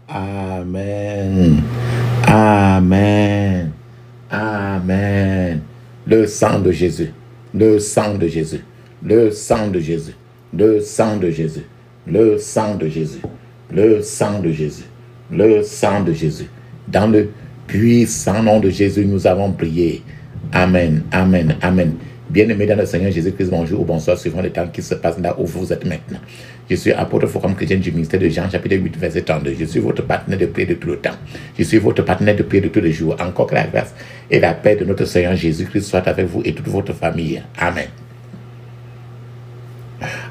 Amen. Amen. Amen. Le sang de Jésus. Le sang de Jésus. Le sang de Jésus. Le sang de Jésus. Le sang de Jésus. Le sang de Jésus. Le sang de Jésus. Dans le puissant nom de Jésus, nous avons prié. Amen. Amen. Amen. Bien-aimés dans le Seigneur Jésus-Christ, bonjour ou bonsoir, suivant le temps qui se passe là où vous êtes maintenant. Je suis apôtre Forum chrétien du ministère de Jean, chapitre 8, verset 32. Je suis votre partenaire de prière de tout le temps. Je suis votre partenaire de prière de tous les jours. Encore que la grâce et la paix de notre Seigneur Jésus-Christ soient avec vous et toute votre famille. Amen.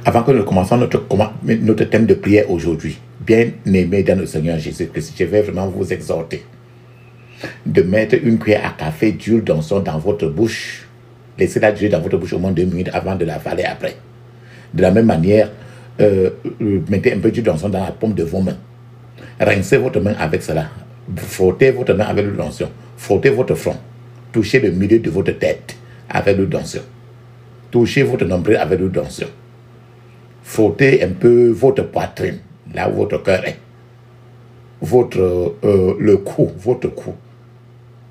Avant que nous commencions notre thème de prière aujourd'hui, bien-aimés dans le Seigneur Jésus-Christ, je vais vraiment vous exhorter de mettre une cuillère à café d'huile d'onction dans votre bouche. Laissez-la durer dans votre bouche au moins 2 minutes avant de l'avaler après. De la même manière, mettez un peu d'huile d'onction dans la paume de vos mains. Rincez votre main avec cela. Frottez votre main avec l'huile d'onction. Frottez votre front. Touchez le milieu de votre tête avec l'huile d'onction. Touchez votre nombril avec l'huile d'onction. Frottez un peu votre poitrine, là où votre cœur est. Le cou, votre cou.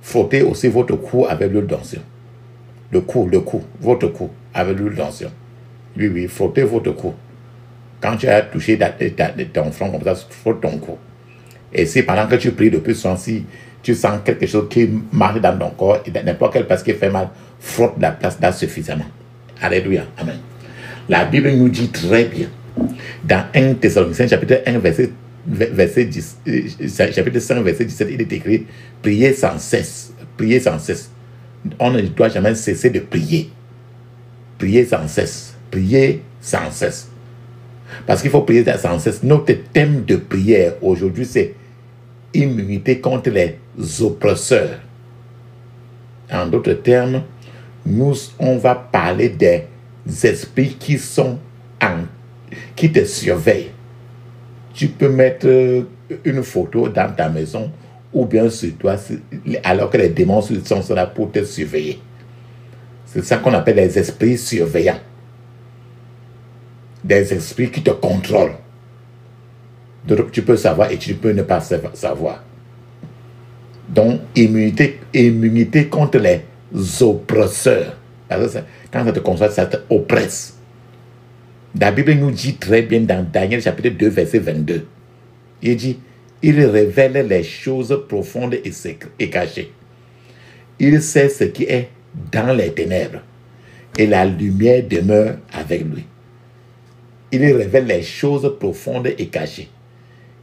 Frottez aussi votre cou avec l'huile d'onction. Le cou, votre cou, avec l'huile d'onction. Oui, frottez votre cou. Quand tu as touché ton front comme ça, frotte ton cou. Et si pendant que tu pries le plus souvent, si tu sens quelque chose qui marche dans ton corps, n'importe quelle place qui fait mal, frotte la place là suffisamment. Alléluia. Amen. La Bible nous dit très bien, dans 1 Thessaloniciens, chapitre 1, verset 10, chapitre 5, verset 17, il est écrit, priez sans cesse. Priez sans cesse. On ne doit jamais cesser de prier. Priez sans cesse. Priez sans cesse. Parce qu'il faut prier sans cesse. Notre thème de prière aujourd'hui, c'est immunité contre les oppresseurs. En d'autres termes, on va parler des esprits qui te surveillent. Tu peux mettre une photo dans ta maison ou bien sur toi, alors que les démons sont là pour te surveiller. C'est ça qu'on appelle les esprits surveillants. Des esprits qui te contrôlent. Donc tu peux savoir et tu peux ne pas savoir. Donc, immunité contre les oppresseurs. Parce que quand ça te contrôle, ça te oppresse. La Bible nous dit très bien dans Daniel chapitre 2, verset 22. Il dit, il révèle les choses profondes et cachées. Il sait ce qui est dans les ténèbres. Et la lumière demeure avec lui. Il révèle les choses profondes et cachées.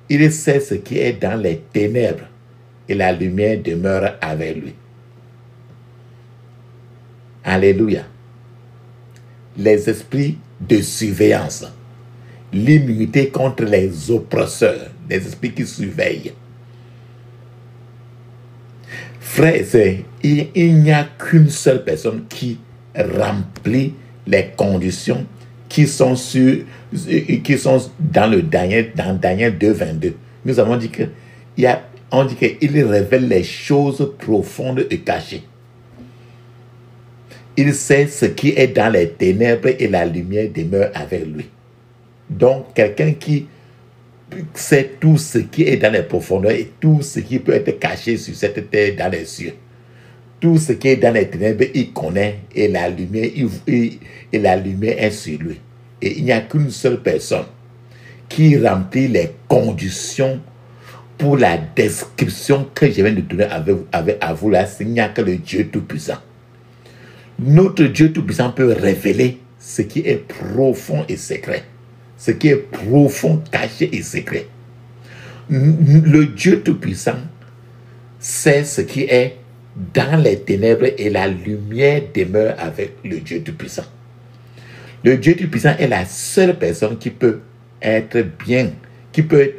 Il sait ce qui est dans les ténèbres. Et la lumière demeure avec lui. Alléluia. Les esprits de surveillance. L'immunité contre les oppresseurs. Les esprits qui surveillent. Frères et sœurs, il n'y a qu'une seule personne qui remplit les conditions qui sont dans Daniel 2, 22. Nous avons dit qu'il révèle les choses profondes et cachées. Il sait ce qui est dans les ténèbres et la lumière demeure avec lui. Donc, quelqu'un qui sait tout ce qui est dans les profondeurs et tout ce qui peut être caché sur cette terre dans les cieux. Tout ce qui est dans les ténèbres, il connaît et la lumière est sur lui. Et il n'y a qu'une seule personne qui remplit les conditions pour la description que je viens de donner à vous là. Il n'y a que le Dieu Tout-Puissant. Notre Dieu Tout-Puissant peut révéler ce qui est profond et secret. Ce qui est profond, caché et secret. Le Dieu Tout-Puissant sait ce qui est dans les ténèbres et la lumière demeure avec le Dieu Tout-Puissant. Le Dieu Tout-Puissant est la seule personne qui peut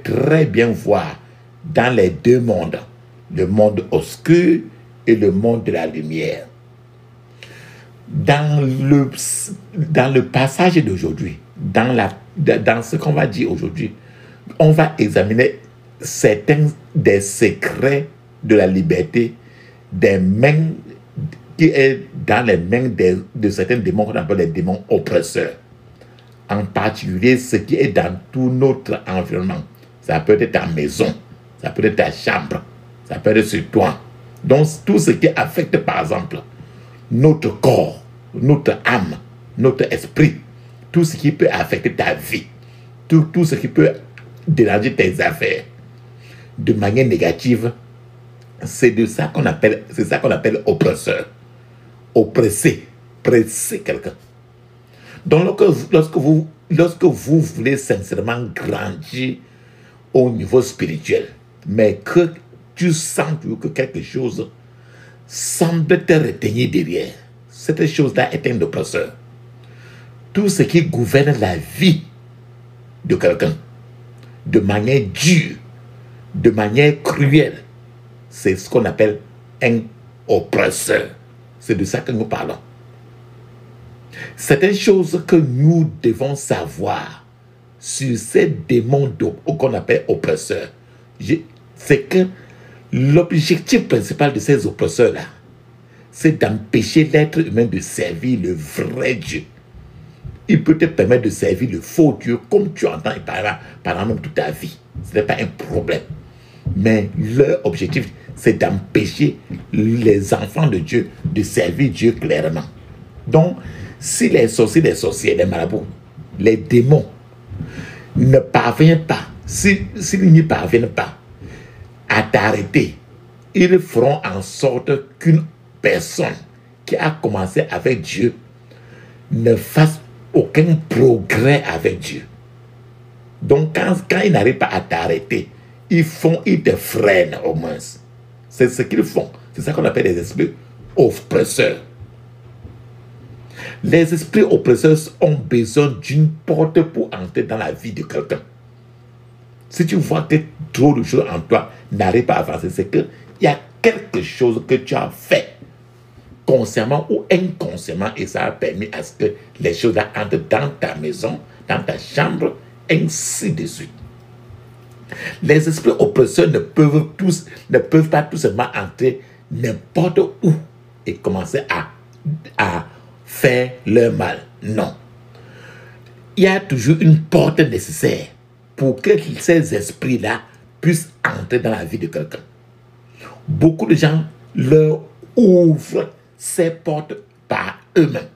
très bien voir dans les deux mondes, le monde obscur et le monde de la lumière. Dans le passage d'aujourd'hui, dans ce qu'on va dire aujourd'hui, on va examiner certains des secrets de la liberté des mains qui est dans les mains de certains démons qu'on appelle les démons oppresseurs. En particulier, ce qui est dans tout notre environnement. Ça peut être ta maison, ça peut être ta chambre, ça peut être sur toi. Donc, tout ce qui affecte, par exemple, notre corps, notre âme, notre esprit, tout ce qui peut affecter ta vie, tout ce qui peut déranger tes affaires de manière négative, c'est ça qu'on appelle oppresseur. Oppresser, presser quelqu'un. Donc, lorsque vous voulez sincèrement grandir au niveau spirituel, mais que tu sens que quelque chose semble te retenir derrière, cette chose-là est un oppresseur. Tout ce qui gouverne la vie de quelqu'un, de manière dure, de manière cruelle, c'est ce qu'on appelle un oppresseur. C'est de ça que nous parlons. C'est une chose que nous devons savoir sur ces démons qu'on appelle oppresseurs. C'est que l'objectif principal de ces oppresseurs-là, c'est d'empêcher l'être humain de servir le vrai Dieu. Il peut te permettre de servir le faux Dieu comme tu entends pendant même toute ta vie. Ce n'est pas un problème. Mais leur objectif, c'est d'empêcher les enfants de Dieu de servir Dieu clairement. Donc, si les sorciers, les sorcières, les marabouts, les démons ne parviennent pas, s'ils n'y parviennent pas à t'arrêter, ils feront en sorte qu'une personne qui a commencé avec Dieu ne fasse aucun progrès avec Dieu. Donc, quand ils n'arrivent pas à t'arrêter, ils te freinent au moins. C'est ce qu'ils font. C'est ça qu'on appelle les esprits oppresseurs. Les esprits oppresseurs ont besoin d'une porte pour entrer dans la vie de quelqu'un. Si tu vois que trop de choses en toi n'arrivent pas à avancer, c'est qu'il y a quelque chose que tu as fait consciemment ou inconsciemment et ça a permis à ce que les choses entrent dans ta maison, dans ta chambre, ainsi de suite. Les esprits oppresseurs ne peuvent pas tout simplement entrer n'importe où et commencer à faire leur mal. Non. Il y a toujours une porte nécessaire pour que ces esprits-là puissent entrer dans la vie de quelqu'un. Beaucoup de gens leur ouvrent ces portes par eux-mêmes.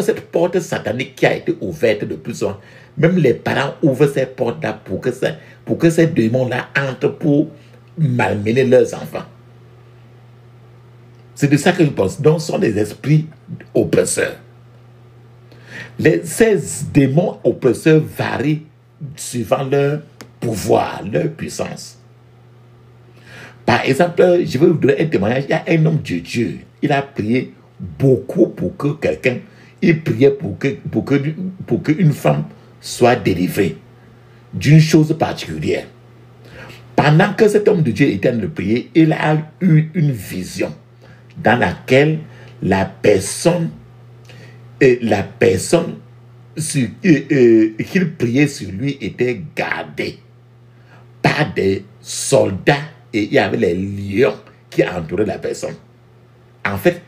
Cette porte satanique qui a été ouverte de plus en plus, même les parents ouvrent ces portes-là pour que ces démons-là entrent pour malmener leurs enfants. C'est de ça que je pense. Donc, ce sont des esprits oppresseurs. Ces démons oppresseurs varient suivant leur pouvoir, leur puissance. Par exemple, je vais vous donner un témoignage. Il y a un homme de Dieu. Il a prié beaucoup pour que quelqu'un, il priait pour qu'une femme soit délivrée d'une chose particulière. Pendant que cet homme de Dieu était en train de prier, il a eu une vision dans laquelle la personne qu'il priait sur lui était gardée par des soldats et il y avait les lions qui entouraient la personne. En fait,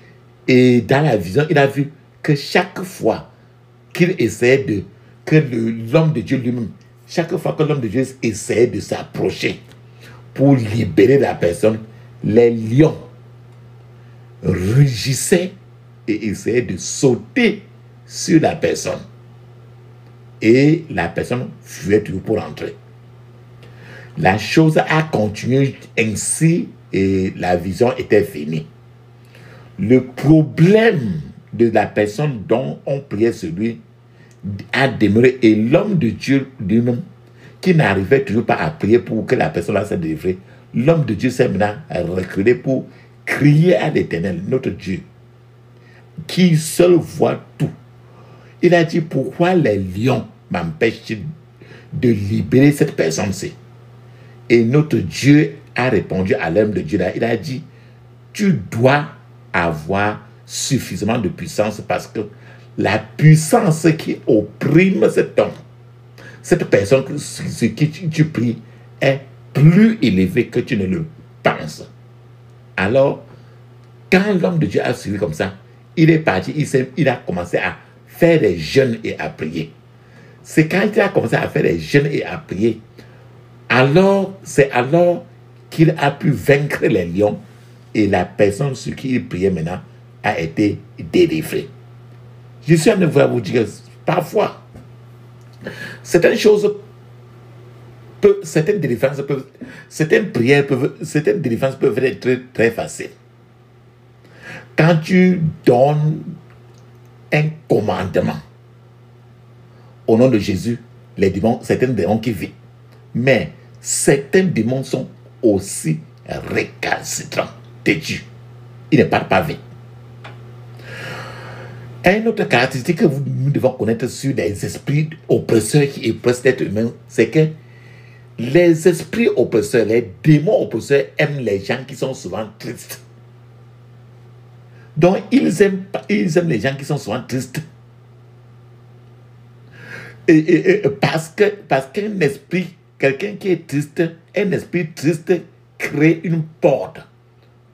et dans la vision, il a vu que chaque fois qu'il essayait l'homme de Dieu lui-même, chaque fois que l'homme de Dieu essayait de s'approcher pour libérer la personne, les lions rugissaient et essayaient de sauter sur la personne. Et la personne fuyait toujours pour entrer. La chose a continué ainsi et la vision était finie. Le problème de la personne dont on priait sur lui a demeuré et l'homme de Dieu lui-même qui n'arrivait toujours pas à prier pour que la personne se délivre, l'homme de Dieu s'est maintenant reculé pour crier à l'Éternel, notre Dieu, qui seul voit tout. Il a dit, pourquoi les lions m'empêchent de libérer cette personne-ci? Et notre Dieu a répondu à l'homme de Dieu là. Il a dit, tu dois avoir suffisamment de puissance parce que la puissance qui opprime cet homme, cette personne sur qui tu pries, est plus élevée que tu ne le penses. Alors, Quand l'homme de Dieu a suivi comme ça, il est parti, il a commencé à faire des jeûnes et à prier. C'est quand il a commencé à faire des jeûnes et à prier, c'est alors qu'il a pu vaincre les lions et la personne sur qui il priait maintenant a été délivrée. Je suis en train de vous dire que parfois, certaines choses, certaines délivrances peuvent être très, très faciles. Quand tu donnes un commandement au nom de Jésus, certains démons qui vivent. Mais certains démons sont aussi récalcitrants, têtus. Ils ne parlent pas vite. Une autre caractéristique que nous devons connaître sur les esprits oppresseurs qui oppressent l'être humain, c'est que les esprits oppresseurs, les démons oppresseurs aiment les gens qui sont souvent tristes. Donc, ils aiment les gens qui sont souvent tristes. Parce qu'un esprit, quelqu'un qui est triste, un esprit triste crée une porte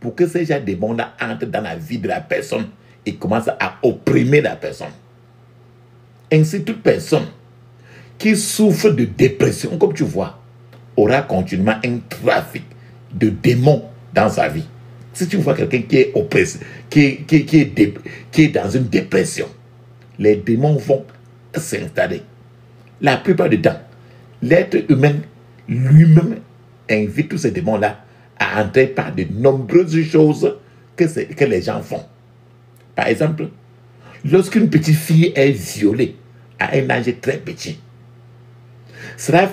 pour que ces gens démons-là entrent dans la vie de la personne et commencent à opprimer la personne. Ainsi, toute personne qui souffre de dépression, comme tu vois, aura continuellement un trafic de démons dans sa vie. Si tu vois quelqu'un qui est oppressé, qui est dans une dépression, les démons vont s'installer. La plupart du temps, l'être humain lui-même invite tous ces démons-là à entrer par de nombreuses choses que les gens font. Par exemple, lorsqu'une petite fille est violée à un âge très petit, cela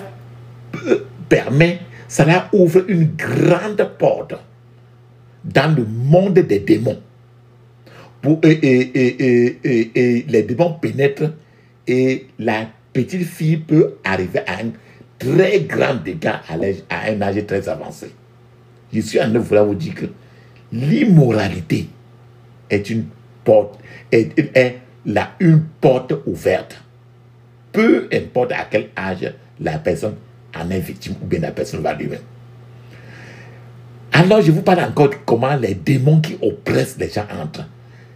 ouvre une grande porte dans le monde des démons. Et les démons pénètrent et la petite fille peut arriver à un très grand dégât à un âge très avancé. Je suis en train de vous dire que l'immoralité est une porte, une porte ouverte. Peu importe à quel âge la personne en est victime ou bien la personne va lui-même. Alors je vous parle encore de comment les démons qui oppressent les gens entrent.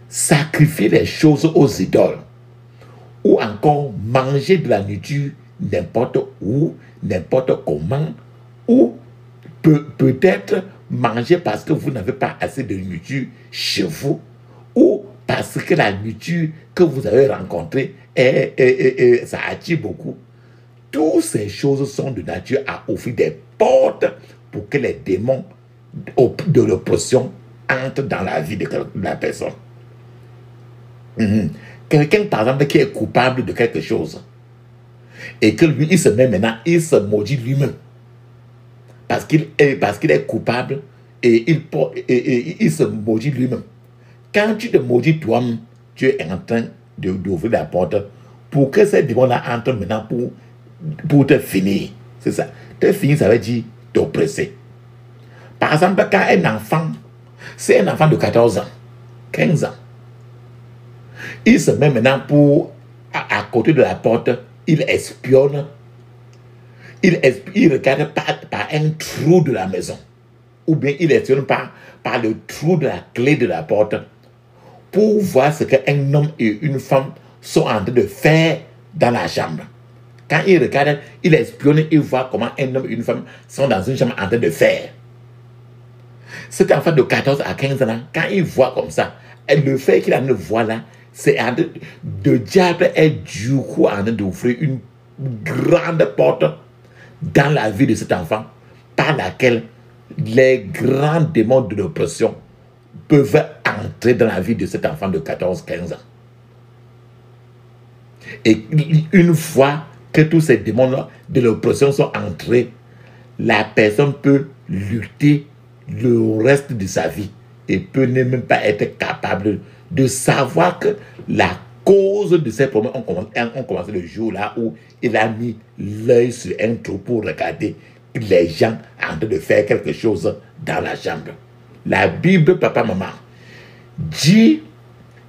Sacrifier les choses aux idoles. Ou encore manger de la nourriture n'importe où, n'importe comment. Ou peut-être manger parce que vous n'avez pas assez de nourriture chez vous. Ou parce que la nourriture que vous avez rencontrée, ça attire beaucoup. Toutes ces choses sont de nature à offrir des portes pour que les démons de l'oppression entrent dans la vie de la personne. Quelqu'un, par exemple, qui est coupable de quelque chose et que lui, il se met maintenant, il se maudit lui-même parce qu'il est coupable et il se maudit lui-même. Quand tu te maudis toi-même, tu es en train d'ouvrir la porte pour que ces démons-là entrent maintenant pour te finir. C'est ça. Te finir, ça veut dire t'oppresser. Par exemple, quand un enfant, c'est un enfant de 14 ans, 15 ans, il se met maintenant à côté de la porte, il espionne, il regarde par un trou de la maison, ou bien il espionne par le trou de la clé de la porte, pour voir ce qu'un homme et une femme sont en train de faire dans la chambre. Quand il regarde, il espionne, il voit comment un homme et une femme sont dans une chambre en train de faire. Cet enfant de 14 à 15 ans, quand il voit comme ça, le fait qu'il en voit là, c'est le diable est du coup en train d'ouvrir une grande porte dans la vie de cet enfant par laquelle les grands démons de l'oppression peuvent entrer dans la vie de cet enfant de 14-15 ans. Et une fois que tous ces démons de l'oppression sont entrés, la personne peut lutter le reste de sa vie et peut ne même pas être capable de savoir que la cause de ces problèmes ont commencé le jour là où il a mis l'œil sur un trou pour regarder les gens en train de faire quelque chose dans la chambre. La Bible, papa, maman, dit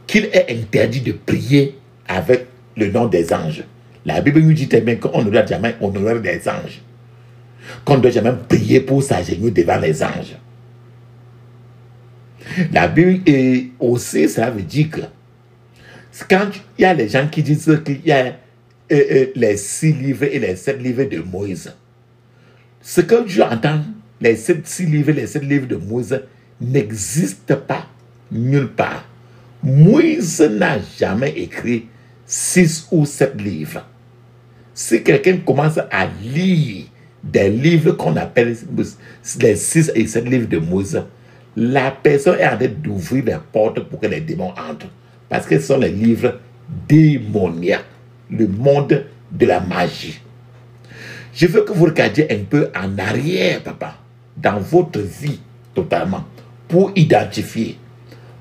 qu'il est interdit de prier avec le nom des anges. La Bible nous dit très bien qu'on ne doit jamais honorer les anges, qu'on ne doit jamais prier pour s'agenouiller devant les anges. La Bible, et aussi, ça veut dire que quand il y a les gens qui disent qu'il y a les 6 livres et les 7 livres de Moïse, ce que Dieu entend, les 6 livres et les 7 livres de Moïse, n'existe pas nulle part. Moïse n'a jamais écrit 6 ou 7 livres. Si quelqu'un commence à lire des livres qu'on appelle les 6 et 7 livres de Moïse, la personne est en train d'ouvrir les portes pour que les démons entrent. Parce que ce sont les livres démoniaques, le monde de la magie. Je veux que vous regardiez un peu en arrière, papa, dans votre vie totalement, pour identifier,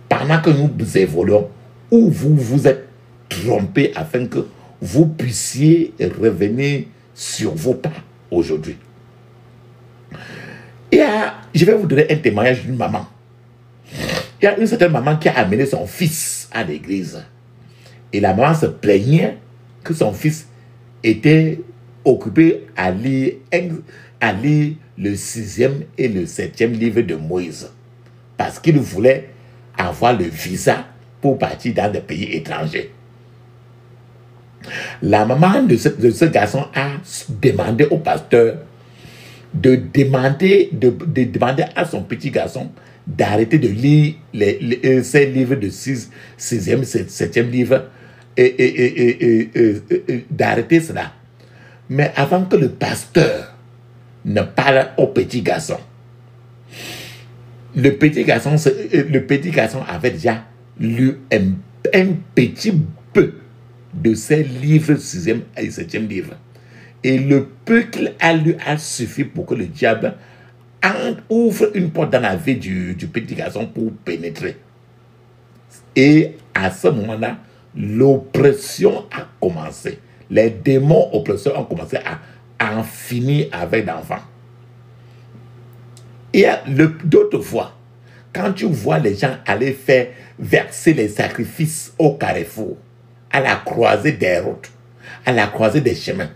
pendant que nous évoluons, où vous vous êtes trompé afin que vous puissiez revenir sur vos pas aujourd'hui. Je vais vous donner un témoignage d'une maman. Il y a une certaine maman qui a amené son fils à l'église. Et la maman se plaignait que son fils était occupé à lire le 6e et le 7e livre de Moïse. Parce qu'il voulait avoir le visa pour partir dans des pays étrangers. La maman de ce garçon a demandé au pasteur de demander à son petit garçon d'arrêter de lire ces livres de 6e, 7e livre et d'arrêter cela. Mais avant que le pasteur ne parle au petit garçon, le petit garçon avait déjà lu un petit peu de ces livres 6e et 7e livre. Et le peu qu'il a lu a suffi pour que le diable ouvre une porte dans la vie du petit garçon pour pénétrer. Et à ce moment-là, l'oppression a commencé. Les démons oppresseurs ont commencé à en finir avec l'enfant. Et d'autres fois, quand tu vois les gens aller verser les sacrifices au carrefour, à la croisée des routes, à la croisée des chemins,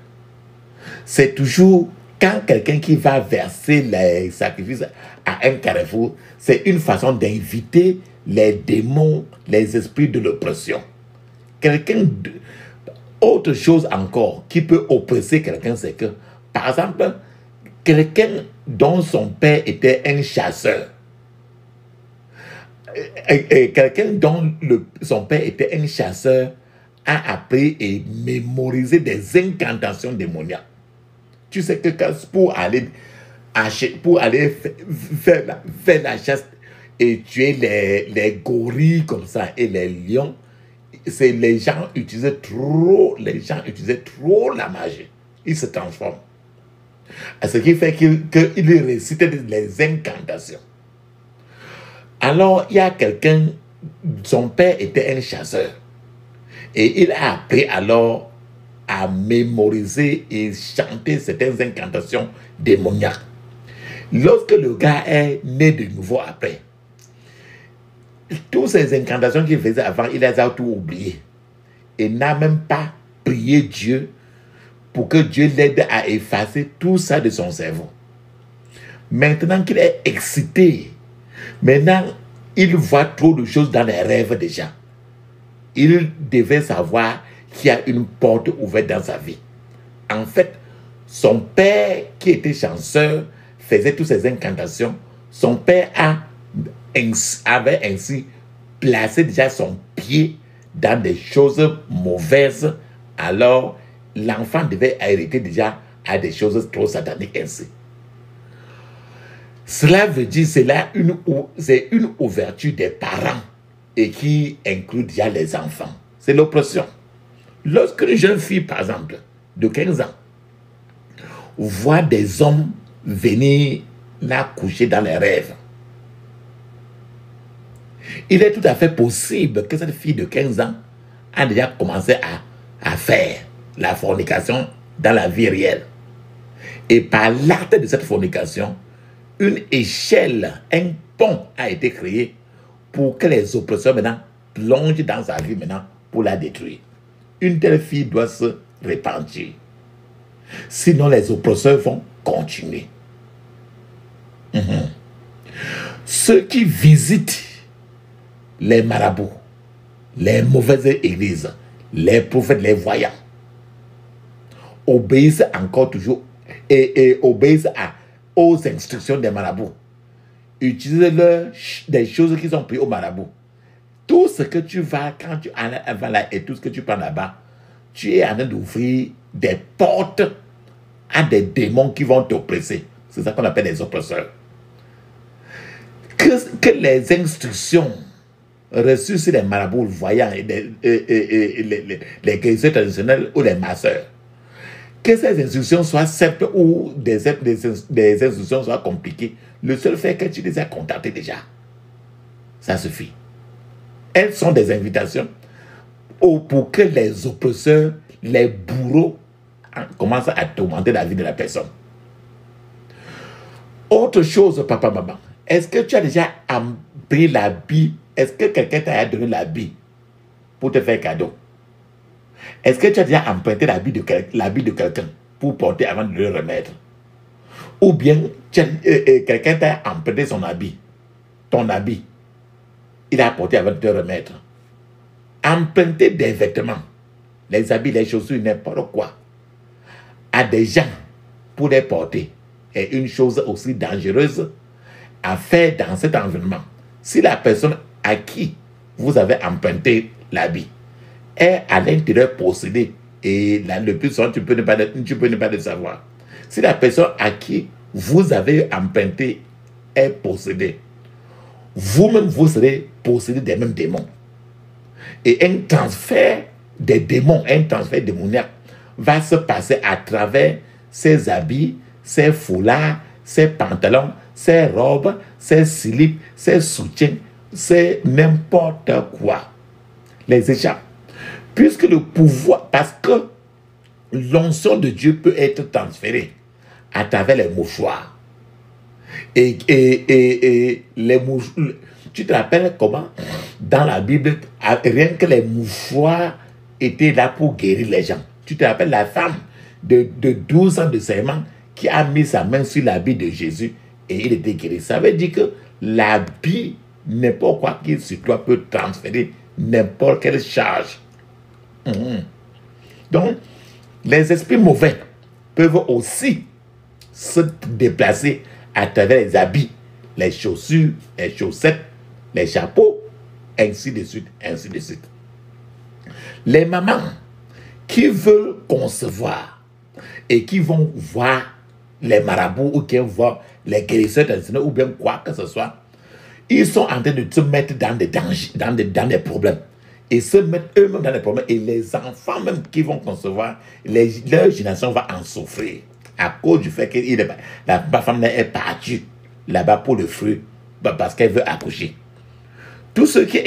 c'est toujours quand quelqu'un qui va verser les sacrifices à un carrefour, c'est une façon d'inviter les démons, les esprits de l'oppression. Autre chose encore qui peut oppresser quelqu'un, c'est que, par exemple, quelqu'un dont son père était un chasseur, quelqu'un dont son père était un chasseur a appris et mémorisé des incantations démoniaques. Tu sais que pour aller faire la chasse et tuer les gorilles comme ça et les lions, les gens utilisaient trop la magie. Ils se transforment. Ce qui fait qu'ils récitent les incantations. Alors, il y a quelqu'un, son père était un chasseur. Et il a appris alors à mémoriser et chanter certaines incantations démoniaques. Lorsque le gars est né de nouveau après, toutes ces incantations qu'il faisait avant, il les a tout oubliées. Il n'a même pas prié Dieu pour que Dieu l'aide à effacer tout ça de son cerveau. Maintenant qu'il est excité, maintenant il voit trop de choses dans les rêves déjà. Il devait savoir qu'il y a une porte ouverte dans sa vie. En fait, son père qui était chanceux faisait toutes ces incantations. Son père avait ainsi placé déjà son pied dans des choses mauvaises. Alors, l'enfant devait hériter déjà à des choses trop sataniques ainsi. Cela veut dire que c'est une ouverture des parents et qui inclut déjà les enfants. C'est l'oppression. Lorsque une jeune fille, par exemple, de 15 ans, voit des hommes venir la coucher dans les rêves, il est tout à fait possible que cette fille de 15 ans a déjà commencé à faire la fornication dans la vie réelle. Et par l'acte de cette fornication, une échelle, un pont a été créé pour que les oppresseurs maintenant plongent dans sa vie maintenant pour la détruire. Une telle fille doit se repentir. Sinon, les oppresseurs vont continuer. Ceux qui visitent les marabouts, les mauvaises églises, les prophètes, les voyants, obéissent encore toujours et obéissent aux instructions des marabouts. Utilisent des choses qui sont prises au marabout. Tout ce que tu vas, quand tu vas là et tout ce que tu prends là-bas, tu es en train d'ouvrir des portes à des démons qui vont t'oppresser. C'est ça qu'on appelle les oppresseurs. Que les instructions reçues sur les marabouts voyants et les guérisseurs traditionnels ou les masseurs, que ces instructions soient simples ou des instructions soient compliquées, le seul fait que tu les as contactés déjà, ça suffit. Elles sont des invitations pour que les oppresseurs, les bourreaux, commencent à tourmenter la vie de la personne. Autre chose, papa, maman, est-ce que tu as déjà pris l'habit? Est-ce que quelqu'un t'a donné l'habit pour te faire cadeau? Est-ce que tu as déjà emprunté l'habit de quelqu'un pour porter avant de le remettre? Ou bien quelqu'un t'a emprunté son habit, ton habit, il a porté avant de te remettre. Emprunter des vêtements, les habits, les chaussures, n'importe quoi, à des gens pour les porter est une chose aussi dangereuse à faire dans cet environnement. Si la personne à qui vous avez emprunté l'habit est à l'intérieur possédée, et là, le plus souvent, tu peux ne pas le savoir. Si la personne à qui vous avez emprunté est possédée, vous-même, vous serez possédé des mêmes démons. Et un transfert des démons, un transfert démoniaque va se passer à travers ces habits, ces foulards, ces pantalons, ces robes, ces slips, ces soutiens, c'est n'importe quoi. Les échappes. Puisque le pouvoir, parce que l'onction de Dieu peut être transférée à travers les mouchoirs. Et les mouchoirs, tu te rappelles comment dans la Bible, rien que les mouchoirs étaient là pour guérir les gens. Tu te rappelles la femme de 12 ans de serment qui a mis sa main sur l'habit de Jésus et il était guéri. Ça veut dire que l'habit, n'importe quoi qui sur toi peut transférer n'importe quelle charge. Donc, les esprits mauvais peuvent aussi se déplacer à travers les habits, les chaussures, les chaussettes, les chapeaux, ainsi de suite, ainsi de suite. Les mamans qui veulent concevoir et qui vont voir les marabouts ou qui vont voir les guérisseurs traditionnels ou bien quoi que ce soit, ils sont en train de se mettre dans des dangers, dans des problèmes. Et se mettre eux-mêmes dans des problèmes. Et les enfants même qui vont concevoir, leur génération va en souffrir. À cause du fait que la femme est partie là-bas pour le fruit, parce qu'elle veut accoucher. Tous ceux qui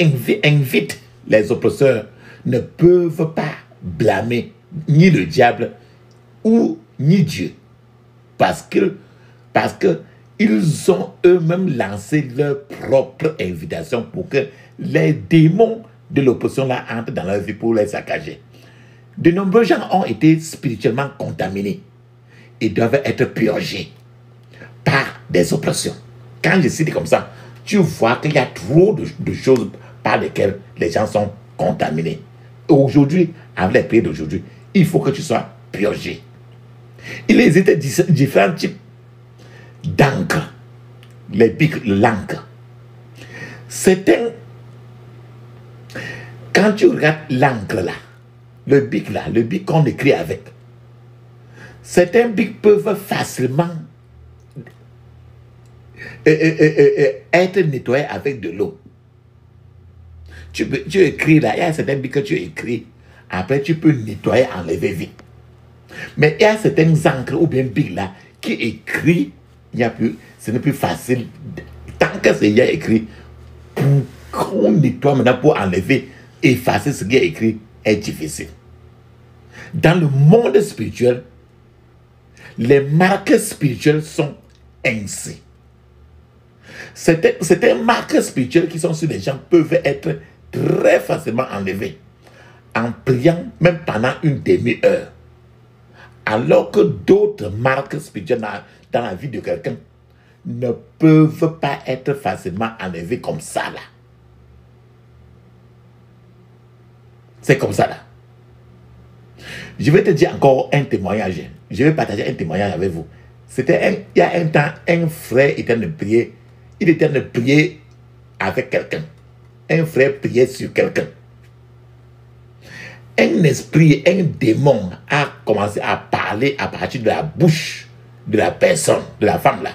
invitent les oppresseurs ne peuvent pas blâmer ni le diable ou ni Dieu. Parce que ils ont eux-mêmes lancé leur propre invitation pour que les démons de l'opposition là entrent dans leur vie pour les saccager. De nombreux gens ont été spirituellement contaminés et doivent être purgés par des oppressions. Quand je cite comme ça, tu vois qu'il y a trop de choses par lesquelles les gens sont contaminés. Aujourd'hui, avec les prières d'aujourd'hui, il faut que tu sois purgé. Il existe différents types d'encre. Les bics, l'encre. Certains, quand tu regardes l'encre là, le bic qu'on écrit avec, certains bics peuvent facilement être nettoyés avec de l'eau. Tu écris là, il y a certains bics que tu écris, après tu peux nettoyer, enlever vite. Mais il y a certains encres ou bien bics là qui écrit, ce n'est plus facile. Tant que c'est écrit, pour qu'on nettoie maintenant pour enlever, effacer ce qui est écrit est difficile. Dans le monde spirituel, les marques spirituelles sont ainsi. Certaines marques spirituelles qui sont sur les gens peuvent être très facilement enlevées en priant même pendant une demi-heure. Alors que d'autres marques spirituelles dans la vie de quelqu'un ne peuvent pas être facilement enlevées comme ça là. C'est comme ça là. Je vais te dire encore un témoignage. Je vais partager un témoignage avec vous. Il y a un temps, un frère était en train de prier. Il était en train de prier avec quelqu'un. Un frère priait sur quelqu'un. Un esprit, un démon a commencé à parler à partir de la bouche de la personne, de la femme là.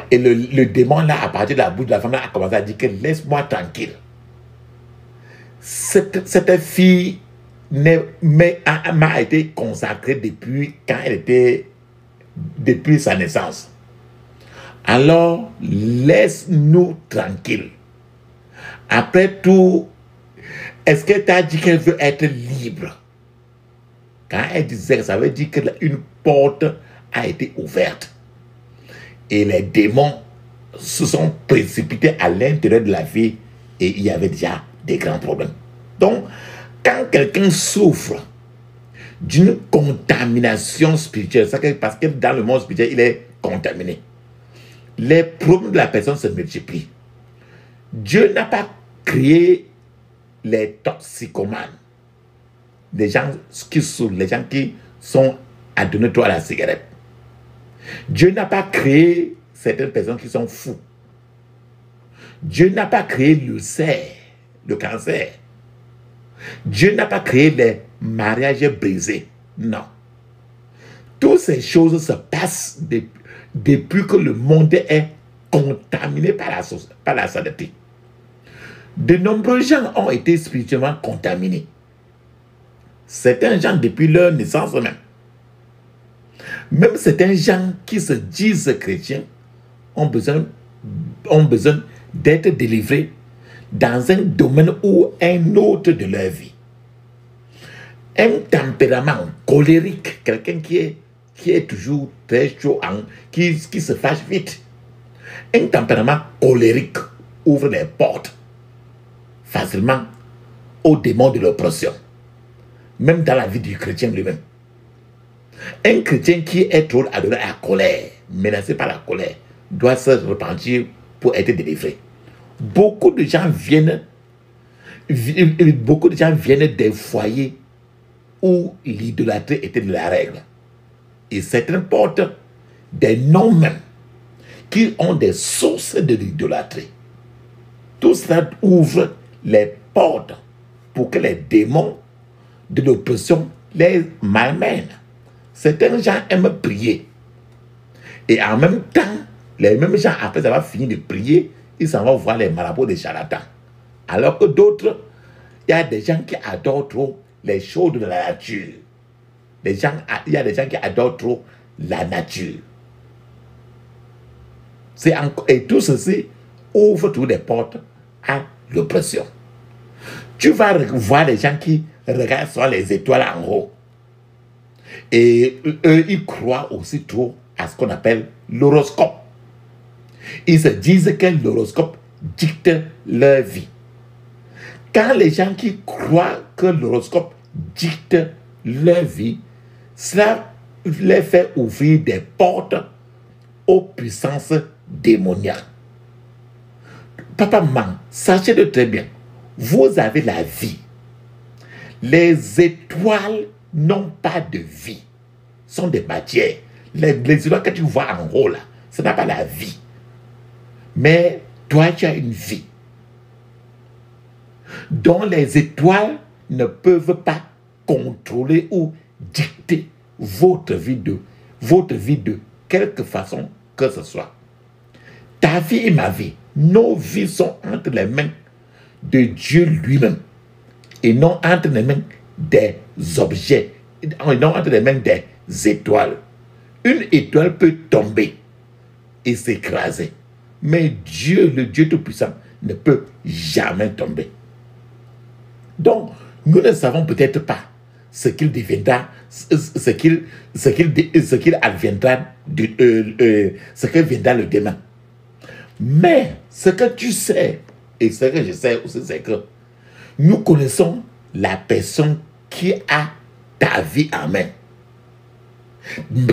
Et le démon là, à partir de la bouche de la femme là, a commencé à dire que laisse-moi tranquille. Cette fille m'a été consacrée depuis quand elle était, depuis sa naissance. Alors, laisse-nous tranquille. Après tout, est-ce qu'elle t'a dit qu'elle veut être libre? Quand elle disait, ça veut dire qu'une porte a été ouverte. Et les démons se sont précipités à l'intérieur de la vie et il y avait déjà des grands problèmes. Donc, quand quelqu'un souffre d'une contamination spirituelle, c'est parce que dans le monde spirituel, il est contaminé. Les problèmes de la personne se multiplient. Dieu n'a pas créé les toxicomanes, les gens qui souffrent, les gens qui sont adonnés à la cigarette. Dieu n'a pas créé certaines personnes qui sont fous. Dieu n'a pas créé le cancer. Dieu n'a pas créé les mariages brisés. Non. Toutes ces choses se passent depuis que le monde est contaminé par la saleté. De nombreux gens ont été spirituellement contaminés. Certains gens depuis leur naissance même. Même certains gens qui se disent chrétiens ont besoin d'être délivrés dans un domaine ou un autre de leur vie. Un tempérament colérique, quelqu'un qui est toujours très chaud, qui se fâche vite. Un tempérament colérique ouvre les portes facilement aux démons de l'oppression, même dans la vie du chrétien lui-même. Un chrétien qui est trop adoré à la colère, menacé par la colère, doit se repentir pour être délivré. Beaucoup de gens viennent des foyers où l'idolâtrie était de la règle. Et certaines portent des noms même qui ont des sources de l'idolâtrie. Tout cela ouvre les portes pour que les démons de l'oppression les malmènent. Certains gens aiment prier. Et en même temps, les mêmes gens, après avoir fini de prier, ils s'en vont voir les marabouts des charlatans. Alors que d'autres, il y a des gens qui adorent trop les choses de la nature. Il y a des gens qui adorent trop la nature. Et tout ceci ouvre toutes les portes à l'oppression. Tu vas voir les gens qui regardent sur les étoiles en haut. Et eux, ils croient aussi trop à ce qu'on appelle l'horoscope. Ils se disent que l'horoscope dicte leur vie. Quand les gens qui croient que l'horoscope dicte leur vie, cela les fait ouvrir des portes aux puissances démoniaques. Papa, maman, sachez-le très bien, vous avez la vie. Les étoiles n'ont pas de vie, sont des matières. Les étoiles que tu vois en haut là, ce n'est pas la vie. Mais toi, tu as une vie dont les étoiles ne peuvent pas contrôler ou dicter votre vie de quelque façon que ce soit. Ta vie et ma vie, nos vies sont entre les mains de Dieu lui-même et non entre les mains des objets, non entre les mains des étoiles. Une étoile peut tomber et s'écraser, mais Dieu, le Dieu Tout-Puissant, ne peut jamais tomber. Donc, nous ne savons peut-être pas ce qu'il deviendra, ce qu'il adviendra, ce que viendra le demain. Mais ce que tu sais, et ce que je sais aussi, c'est que nous connaissons la personne qui a ta vie en main,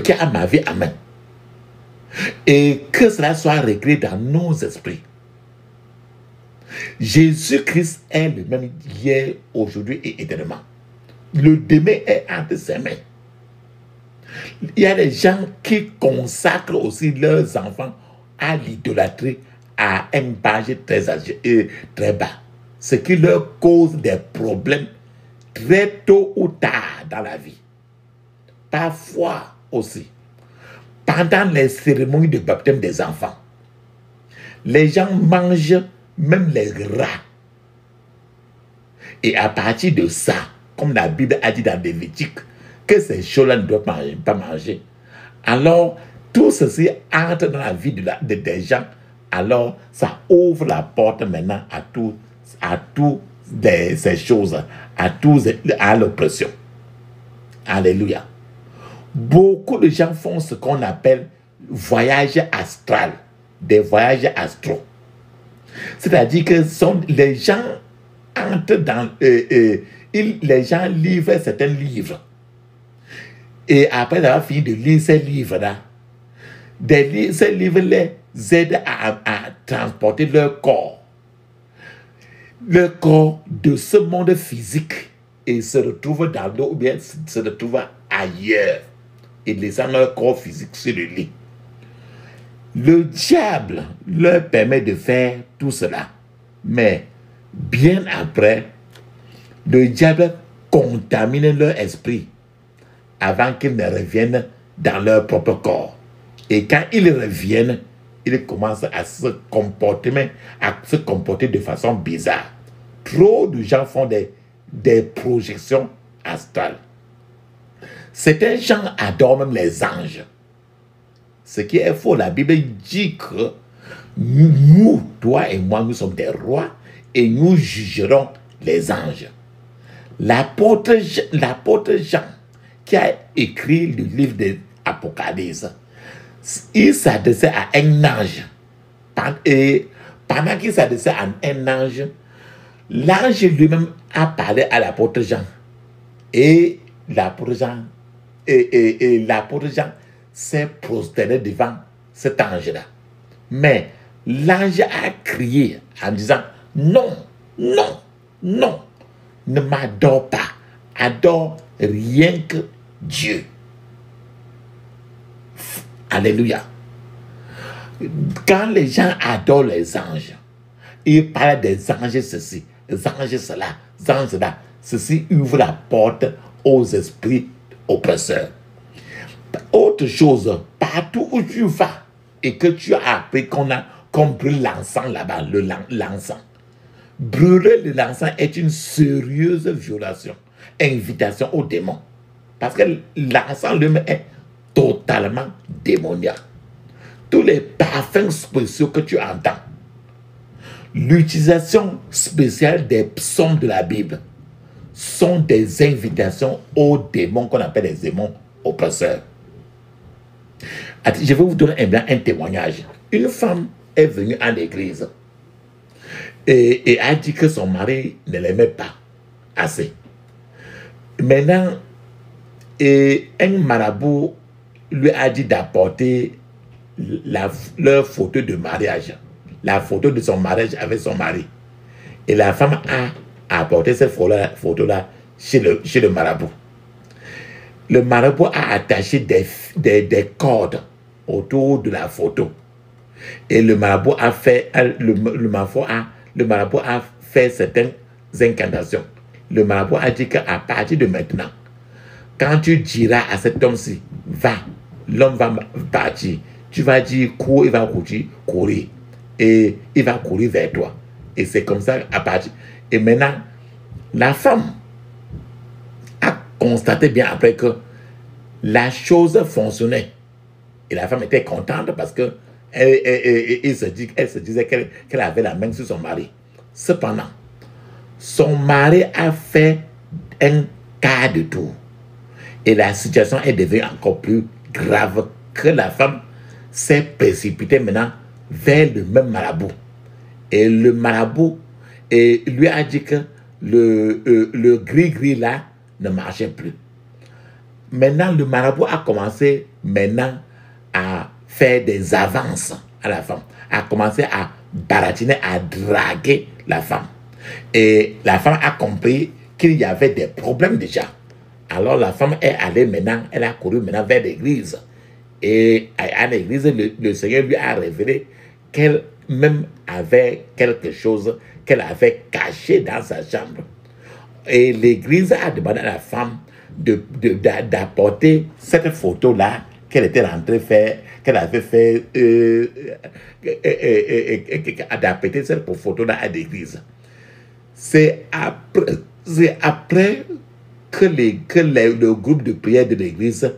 qui a ma vie en main. Et que cela soit réglé dans nos esprits. Jésus-Christ est le même hier, aujourd'hui et éternellement. Le demain est entre ses mains. Il y a des gens qui consacrent aussi leurs enfants à l'idolâtrie à un âge très âgé et très bas. Ce qui leur cause des problèmes très tôt ou tard dans la vie. Parfois aussi, pendant les cérémonies de baptême des enfants, les gens mangent même les rats. Et à partir de ça, comme la Bible a dit dans Lévitique, que ces choses-là ne doivent pas manger. Alors, tout ceci entre dans la vie des gens. Alors, ça ouvre la porte maintenant à toutes ces choses, à l'oppression. Alléluia. Beaucoup de gens font ce qu'on appelle voyage astral, des voyages astraux. C'est-à-dire que les gens entrent dans... les gens livrent certains livres. Et après avoir fini de lire ces livres-là, ces livres les aident à transporter leur corps de ce monde physique et se retrouvent dans l'eau ou bien se retrouvent ailleurs et laissant leur corps physique sur le lit. Le diable leur permet de faire tout cela. Mais bien après, le diable contamine leur esprit avant qu'ils ne reviennent dans leur propre corps. Et quand ils reviennent, ils commencent à se comporter de façon bizarre. Trop de gens font des projections astrales. Certains gens adorent même les anges. Ce qui est faux, la Bible dit que nous, toi et moi, nous sommes des rois et nous jugerons les anges. L'apôtre Jean, qui a écrit le livre de l'Apocalypse, il s'adressait à un ange. Et pendant qu'il s'adressait à un ange, l'ange lui-même a parlé à l'apôtre Jean. Et l'apôtre Jean s'est prosterné devant cet ange-là. Mais l'ange a crié en disant, non, non, non, ne m'adore pas, adore rien que Dieu. Alléluia. Quand les gens adorent les anges, ils parlent des anges ceci, des anges cela, des anges cela. Ceci ouvre la porte aux esprits oppresseurs. Autre chose, partout où tu vas et que tu as appris qu'on brûle l'encens là-bas, l'encens. Brûler l'encens est une sérieuse violation, invitation au démon. Parce que l'encens lui-même est totalement démoniaque. Tous les parfums spéciaux que tu entends, l'utilisation spéciale des psaumes de la Bible sont des invitations aux démons qu'on appelle les démons oppresseurs. Je vais vous donner un témoignage. Une femme est venue à l'église et a dit que son mari ne l'aimait pas assez. Maintenant, un marabout lui a dit d'apporter leur photo de mariage, la photo de son mariage avec son mari. Et la femme a apporté cette photo-là chez le marabout. Le marabout a attaché des cordes autour de la photo. Et le marabout a fait, le marabout a fait certaines incantations. Le marabout a dit qu'à partir de maintenant, quand tu diras à cet homme-ci, va, l'homme va partir. Tu vas dire, cours, il va courir. Et il va courir vers toi. Et c'est comme ça, à partir. Et maintenant, la femme a constaté bien après que la chose fonctionnait. Et la femme était contente parce que elle se disait qu'elle avait la main sur son mari. Cependant, son mari a fait un quart de tour. Et la situation est devenue encore plus grave que la femme s'est précipitée maintenant vers le même marabout. Et le marabout lui a dit que le gris-gris là ne marchait plus. Maintenant, le marabout a commencé maintenant à faire des avances à la femme, a commencé à baratiner, à draguer la femme. Et la femme a compris qu'il y avait des problèmes déjà. Alors la femme est allée maintenant, elle a couru maintenant vers l'église. Et à l'église, le Seigneur lui a révélé qu'elle même avait quelque chose qu'elle avait caché dans sa chambre. Et l'église a demandé à la femme d'apporter cette photo-là qu'elle était rentrée faire, qu'elle avait fait, d'apporter cette photo-là à l'église. C'est après que le groupe de prière de l'église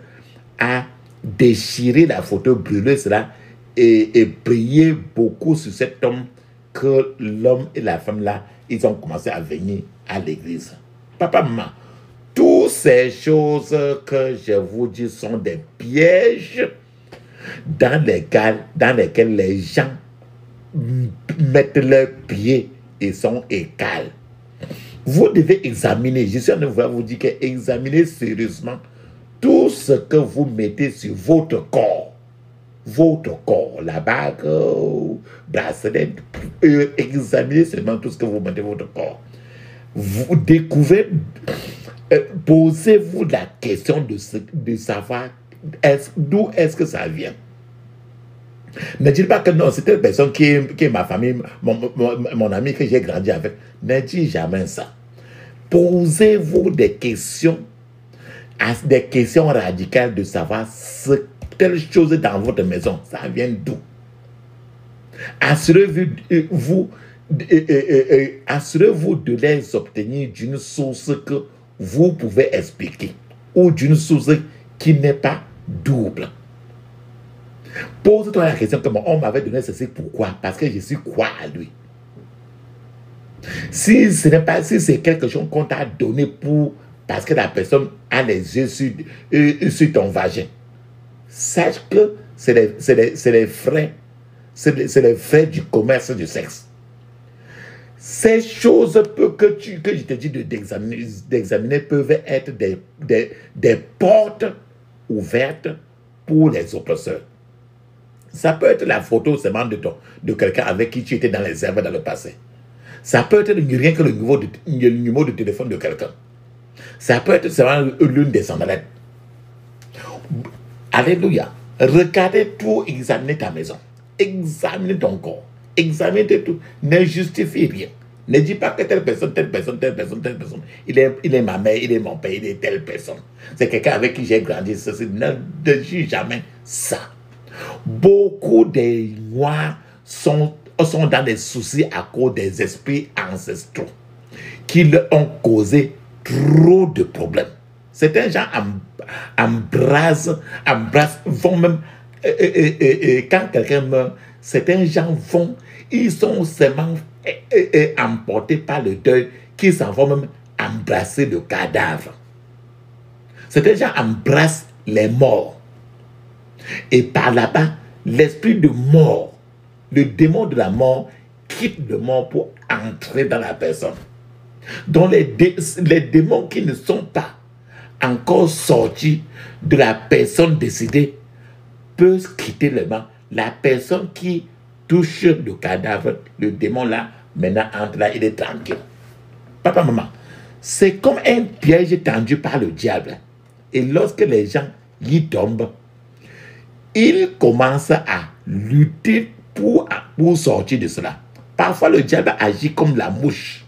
a déchiré la photo, brûlé cela et prié beaucoup sur cet homme, que l'homme et la femme là, ils ont commencé à venir à l'église. Papa, maman, toutes ces choses que je vous dis sont des pièges dans lesquels les gens mettent leurs pieds et sont écales. Vous devez examiner, je suis en train de vous dire que examinez sérieusement tout ce que vous mettez sur votre corps, la bague, bracelet, examinez seulement tout ce que vous mettez sur votre corps. Vous découvrez, posez-vous la question de savoir d'où est-ce que ça vient. Ne dites pas que non, c'est telle personne qui est ma famille, mon ami que j'ai grandi avec. Ne dites jamais ça. Posez-vous des questions radicales de savoir telle chose dans votre maison, ça vient d'où. Assurez-vous de les obtenir d'une source que vous pouvez expliquer ou d'une source qui n'est pas double. Pose-toi la question que on m'avait donné ceci, pourquoi? Parce que je suis quoi à lui? Si c'est quelque chose qu'on t'a donné parce que la personne a les yeux sur ton vagin, sache que c'est les frais du commerce du sexe. Ces choses que je te dis d'examiner peuvent être des portes ouvertes pour les oppresseurs. Ça peut être la photo seulement de quelqu'un avec qui tu étais dans les herbes dans le passé. Ça peut être rien que le numéro de téléphone de quelqu'un. Ça peut être seulement l'une des sandalettes. Alléluia. Regardez tout, examinez ta maison. Examinez ton corps. Examinez tout. Ne justifie rien. Ne dis pas que telle personne. Il est ma mère, il est mon père, il est telle personne. C'est quelqu'un avec qui j'ai grandi. Ne dis jamais ça. Beaucoup des Noirs sont dans des soucis à cause des esprits ancestraux qui leur ont causé trop de problèmes. Certains gens embrassent, vont même, quand quelqu'un meurt, certains gens ils sont seulement emportés par le deuil, qu'ils s'en vont même embrasser le cadavre. Certains gens embrassent les morts. Et par là-bas, l'esprit de mort, le démon de la mort, quitte le mort pour entrer dans la personne. Donc les démons qui ne sont pas encore sortis de la personne décédée peuvent quitter le mort. La personne qui touche le cadavre, le démon là, maintenant entre là, il est tranquille. Papa, maman, c'est comme un piège tendu par le diable. Et lorsque les gens y tombent, ils commencent à lutter pour sortir de cela. Parfois, le diable agit comme la mouche.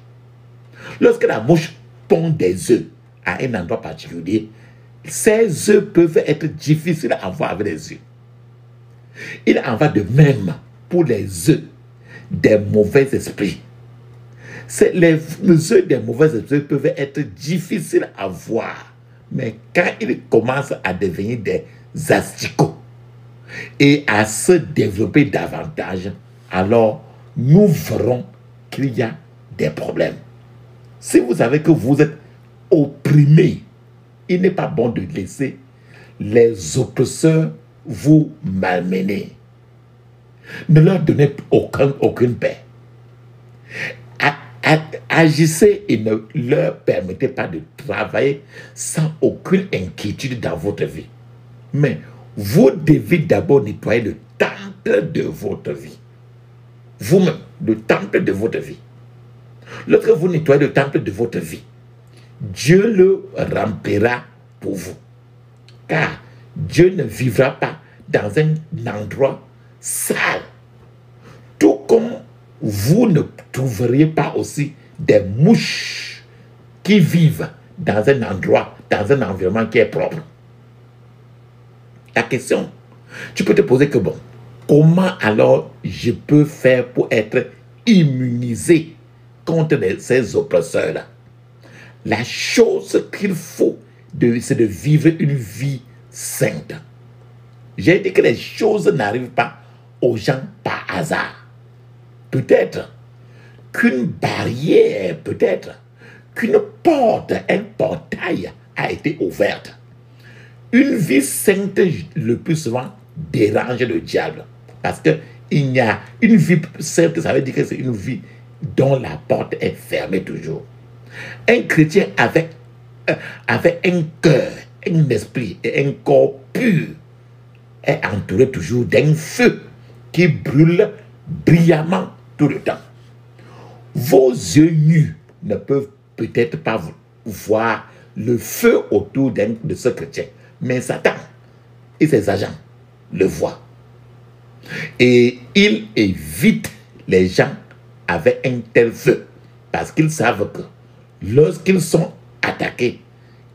Lorsque la mouche pond des œufs à un endroit particulier, ces œufs peuvent être difficiles à avoir avec les yeux. Il en va de même pour les œufs des mauvais esprits. Les œufs des mauvais esprits peuvent être difficiles à voir, mais quand ils commencent à devenir des asticots et à se développer davantage, alors nous verrons qu'il y a des problèmes. Si vous savez que vous êtes opprimé, il n'est pas bon de laisser les oppresseurs vous malmener. Ne leur donnez aucune paix. Agissez et ne leur permettez pas de travailler sans aucune inquiétude dans votre vie. Mais vous devez d'abord nettoyer le temple de votre vie. Vous-même, le temple de votre vie. Lorsque vous nettoyez le temple de votre vie, Dieu le remplira pour vous. Car Dieu ne vivra pas dans un endroit sale. Tout comme vous ne trouveriez pas aussi des mouches qui vivent dans un endroit, dans un environnement qui est propre. La question, tu peux te poser que bon, comment alors je peux faire pour être immunisé contre ces oppresseurs-là? La chose qu'il faut, c'est de vivre une vie sainte. J'ai dit que les choses n'arrivent pas aux gens par hasard. Peut-être qu'une barrière, peut-être qu'une porte, un portail a été ouverte. Une vie sainte, le plus souvent, dérange le diable. Parce que il y a une vie sainte, ça veut dire que c'est une vie dont la porte est fermée toujours. Un chrétien avec un cœur, un esprit et un corps pur est entouré toujours d'un feu qui brûle brillamment tout le temps. Vos yeux nus ne peuvent peut-être pas voir le feu autour de ce chrétien, mais Satan et ses agents le voient. Et il évite les gens avec un tel feu parce qu'ils savent que lorsqu'ils sont attaqués,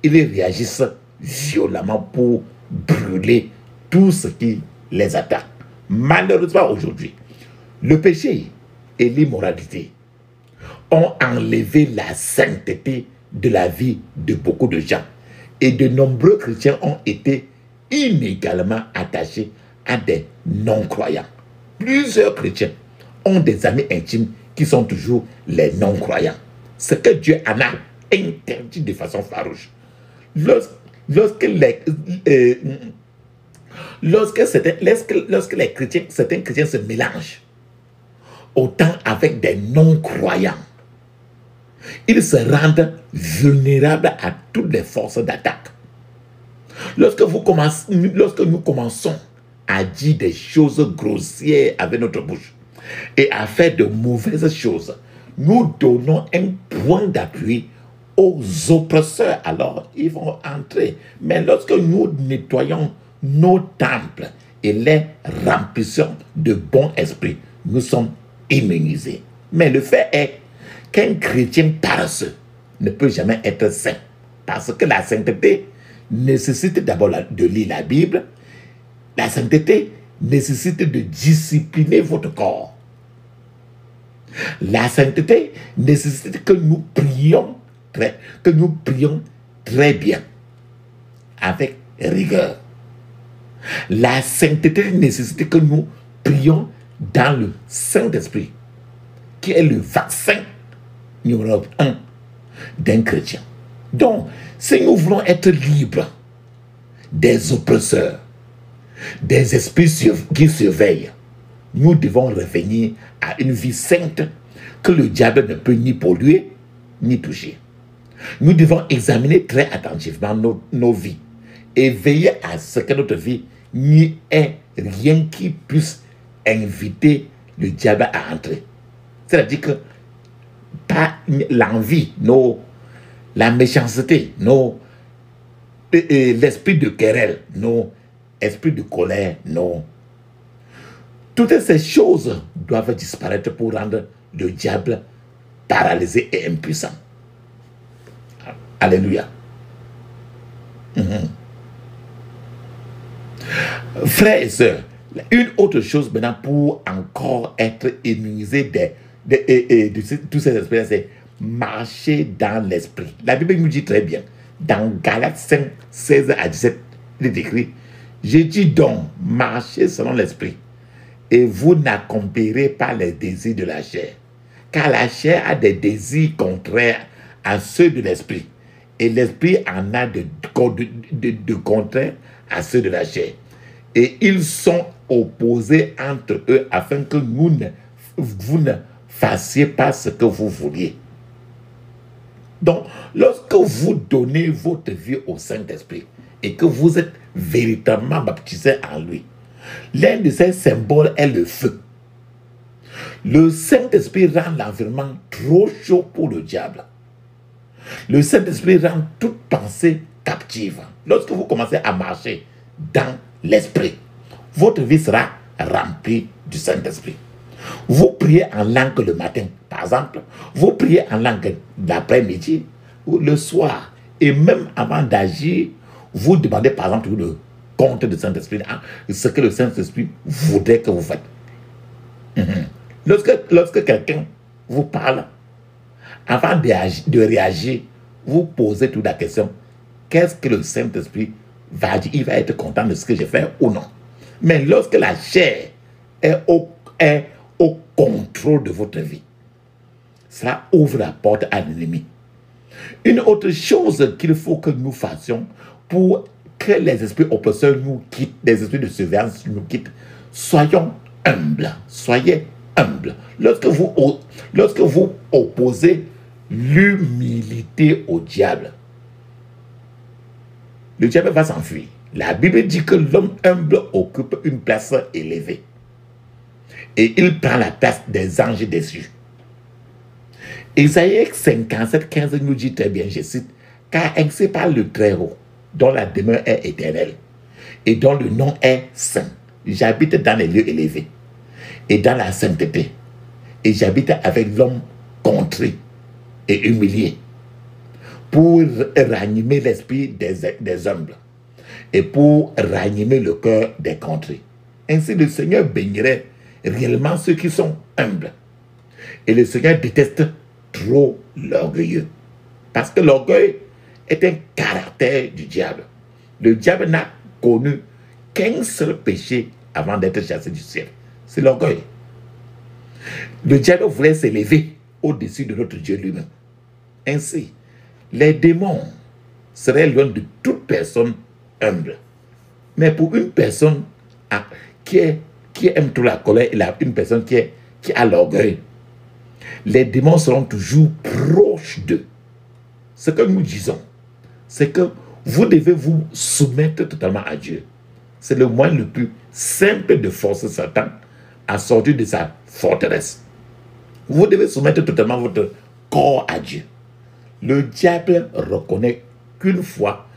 ils réagissent violemment pour brûler tout ce qui les attaque. Malheureusement aujourd'hui, le péché et l'immoralité ont enlevé la sainteté de la vie de beaucoup de gens. Et de nombreux chrétiens ont été inégalement attachés à des non-croyants. Plusieurs chrétiens ont des amis intimes qui sont toujours les non-croyants. Ce que Dieu en a interdit de façon farouche. Lorsque les chrétiens, certains chrétiens se mélangent autant avec des non-croyants, ils se rendent vulnérables à toutes les forces d'attaque. Lorsque nous commençons à dire des choses grossières avec notre bouche et à faire de mauvaises choses, nous donnons un point d'appui aux oppresseurs. Alors, ils vont entrer. Mais lorsque nous nettoyons nos temples et les remplissons de bon esprit, nous sommes immunisés. Mais le fait est qu'un chrétien paresseux ne peut jamais être saint. Parce que la sainteté nécessite d'abord de lire la Bible. La sainteté nécessite de discipliner votre corps. La sainteté nécessite que nous prions très bien, avec rigueur. La sainteté nécessite que nous prions dans le Saint-Esprit, qui est le vaccin numéro 1 d'un chrétien. Donc, si nous voulons être libres des oppresseurs, des esprits qui surveillent, nous devons revenir à une vie sainte que le diable ne peut ni polluer, ni toucher. Nous devons examiner très attentivement nos vies et veiller à ce que notre vie n'y ait rien qui puisse inviter le diable à entrer. C'est-à-dire que pas l'envie, la méchanceté, l'esprit de querelle, l'esprit de colère, toutes ces choses doivent disparaître pour rendre le diable paralysé et impuissant. Alléluia. Frères et sœurs, une autre chose maintenant pour encore être immunisé de tous ces esprits, c'est marcher dans l'esprit. La Bible nous dit très bien, dans Galates 5, 16 à 17, il est écrit: je dis donc, marchez selon l'esprit, et vous n'accomplirez pas les désirs de la chair. Car la chair a des désirs contraires à ceux de l'esprit, et l'esprit en a de contraires à ceux de la chair. Et ils sont opposés entre eux afin que vous ne fassiez pas ce que vous vouliez. Donc, lorsque vous donnez votre vie au Saint-Esprit et que vous êtes véritablement baptisé en lui, l'un de ces symboles est le feu. Le Saint-Esprit rend l'environnement trop chaud pour le diable. Le Saint-Esprit rend toute pensée captive. Lorsque vous commencez à marcher dans l'Esprit, votre vie sera remplie du Saint-Esprit. Vous priez en langue le matin, par exemple. Vous priez en langue l'après-midi ou le soir. Et même avant d'agir, vous demandez par exemple le compte du Saint-Esprit, ce que le Saint-Esprit voudrait que vous faites. Lorsque quelqu'un vous parle, avant de réagir, vous posez toute la question, qu'est-ce que le Saint-Esprit va dire? Il va être content de ce que j'ai fait ou non? Mais lorsque la chair est au contrôle de votre vie, ça ouvre la porte à l'ennemi. Une autre chose qu'il faut que nous fassions pour que les esprits oppresseurs nous quittent, les esprits de surveillance nous quittent, soyons humbles. Soyez humbles. Lorsque vous opposez l'humilité au diable, le diable va s'enfuir. La Bible dit que l'homme humble occupe une place élevée. Et il prend la place des anges déçus. Isaïe 57, 15 nous dit très bien, je cite, « Car ainsi parle le Très-Haut, dont la demeure est éternelle, et dont le nom est saint. J'habite dans les lieux élevés, et dans la sainteté, et j'habite avec l'homme contrit et humilié, pour ranimer l'esprit des humbles, et pour ranimer le cœur des contrits. Ainsi le Seigneur bénirait réellement ceux qui sont humbles. Et le Seigneur déteste trop l'orgueilleux. Parce que l'orgueil est un caractère du diable. Le diable n'a connu qu'un seul péché avant d'être chassé du ciel. C'est l'orgueil. Le diable voulait s'élever au-dessus de notre Dieu lui-même. Ainsi, les démons seraient loin de toute personne humble. Mais pour une personne qui aime trop la colère et une personne qui a l'orgueil, les démons seront toujours proches d'eux. Ce que nous disons, c'est que vous devez vous soumettre totalement à Dieu. C'est le moyen le plus simple de forcer Satan à sortir de sa forteresse. Vous devez soumettre totalement votre corps à Dieu. Le diable reconnaît qu'une fois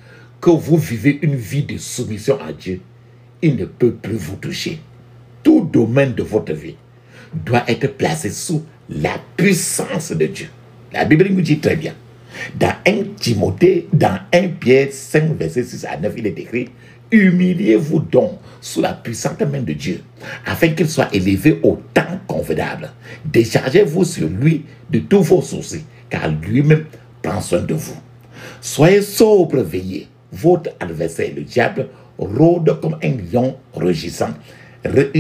que vous vivez une vie de soumission à Dieu, il ne peut plus vous toucher. Tout domaine de votre vie doit être placé sous la puissance de Dieu. La Bible nous dit très bien. Dans 1 Timothée, dans 1 Pierre 5, verset 6 à 9, il est écrit, « Humiliez-vous donc sous la puissante main de Dieu, afin qu'il soit élevé au temps convenable. Déchargez-vous sur lui de tous vos soucis, car lui-même prend soin de vous. Soyez sobre, veillez. Votre adversaire, le diable, rôde comme un lion rugissant,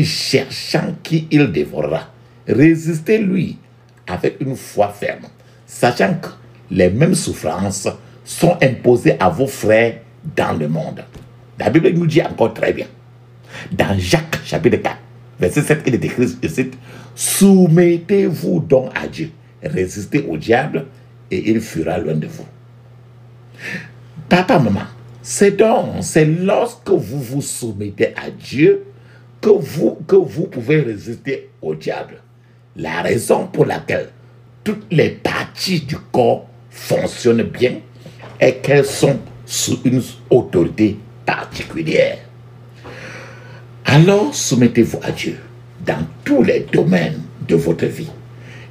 cherchant qui il dévorera. Résistez-lui avec une foi ferme, sachant que les mêmes souffrances sont imposées à vos frères dans le monde. » La Bible nous dit encore très bien. Dans Jacques, chapitre 4, verset 7, il est écrit, je cite, « Soumettez-vous donc à Dieu, résistez au diable, et il fuira loin de vous. » Papa, maman, c'est lorsque vous vous soumettez à Dieu que vous pouvez résister au diable. La raison pour laquelle toutes les parties du corps fonctionnent bien est qu'elles sont sous une autorité particulière. Alors soumettez-vous à Dieu dans tous les domaines de votre vie